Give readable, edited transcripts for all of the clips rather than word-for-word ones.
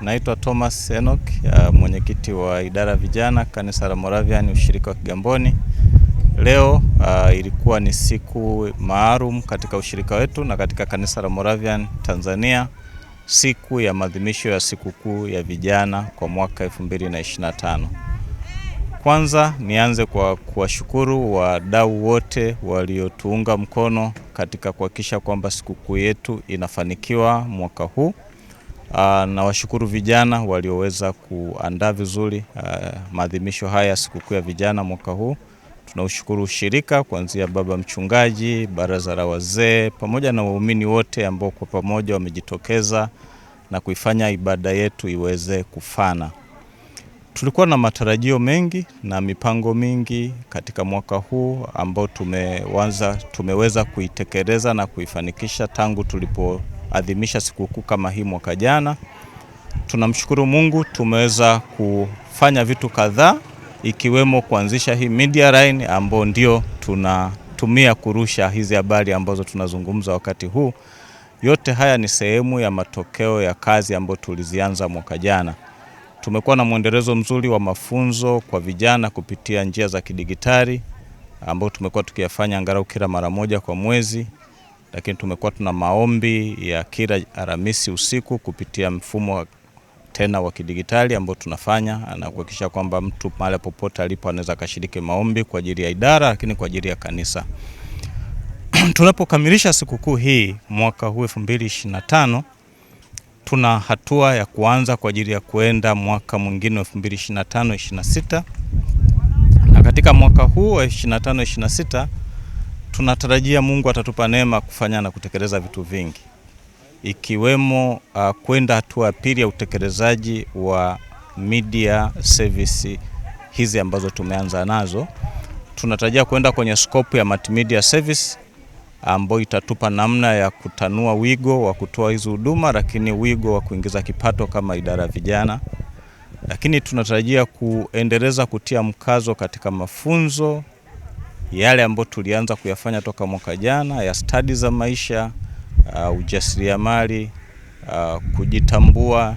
Naitwa Thomas Enoch, mwenyekiti wa idara vijana kanisa la Moravian ushirika wa Kigamboni. Leo ilikuwa ni siku maalum katika ushirika wetu na katika kanisa la Moravian Tanzania, siku ya maadhimisho ya sikukuu ya vijana kwa mwaka 2025. Kwanza nianze kwa kuwashukuru wadau wote waliotuunga mkono katika kuhakikisha kwamba sikukuu yetu inafanikiwa mwaka huu. Na washukuru vijana walioweza kuandaa vizuri maadhimisho haya sikukuu ya vijana mwaka huu. Tunaushukuru ushirika kuanzia baba mchungaji, baraza la wazee pamoja na waumini wote ambao kwa pamoja wamejitokeza na kuifanya ibada yetu iweze kufana. Tulikuwa na matarajio mengi na mipango mingi katika mwaka huu ambao tumeweza kuitekeleza na kuifanikisha tangu tulipoadhimisha sikukuu kama hii mwaka jana. Tunamshukuru Mungu, tumeweza kufanya vitu kadhaa ikiwemo kuanzisha hii media line ambao ndio tunatumia kurusha hizi habari ambazo tunazungumza wakati huu. Yote haya ni sehemu ya matokeo ya kazi ambayo tulizianza mwaka jana. Tumekuwa na mwendelezo mzuri wa mafunzo kwa vijana kupitia njia za kidigitali ambao tumekuwa tukiyafanya angalau kila mara moja kwa mwezi, lakini tumekuwa tuna maombi ya kila Alhamisi usiku kupitia mfumo tena wa kidigitali ambao tunafanya na kuhakikisha kwamba mtu mahali popote alipo anaweza kashiriki maombi kwa ajili ya idara lakini kwa ajili ya kanisa. Tunapokamilisha sikukuu hii mwaka huu 2025, tuna hatua ya kuanza kwa ajili ya kuenda mwaka mwingine 2025-26. Na katika mwaka huu wa 25-26 tunatarajia Mungu atatupa neema kufanya na kutekeleza vitu vingi, ikiwemo kwenda hatua ya pili ya utekelezaji wa media service hizi ambazo tumeanza nazo. Tunatarajia kwenda kwenye scope ya multimedia service ambayo itatupa namna ya kutanua wigo wa kutoa hizo huduma, lakini wigo wa kuingiza kipato kama idara vijana. Lakini tunatarajia kuendeleza kutia mkazo katika mafunzo yale ambayo tulianza kuyafanya toka mwaka jana ya stadi za maisha, ujasiriamali, kujitambua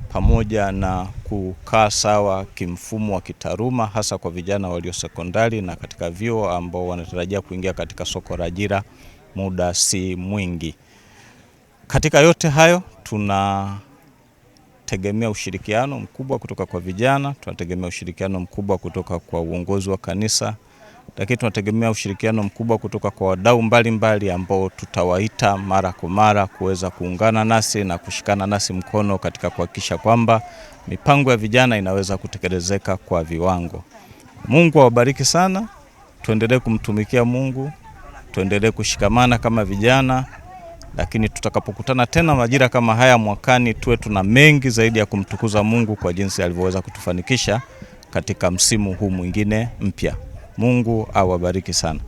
pamoja na kukaa sawa kimfumo wa kitaaluma, hasa kwa vijana walio sekondari na katika vyuo ambao wanatarajia kuingia katika soko la ajira muda si mwingi. Katika yote hayo tunategemea ushirikiano mkubwa kutoka kwa vijana, tunategemea ushirikiano mkubwa kutoka kwa uongozi wa kanisa, lakini tunategemea ushirikiano mkubwa kutoka kwa wadau mbalimbali ambao tutawaita mara kwa mara kuweza kuungana nasi na kushikana nasi mkono katika kuhakikisha kwamba mipango ya vijana inaweza kutekelezeka kwa viwango. Mungu awabariki sana. Tuendelee kumtumikia Mungu, tuendelee kushikamana kama vijana, lakini tutakapokutana tena majira kama haya mwakani tuwe tuna mengi zaidi ya kumtukuza Mungu kwa jinsi alivyoweza kutufanikisha katika msimu huu mwingine mpya. Mungu awabariki sana.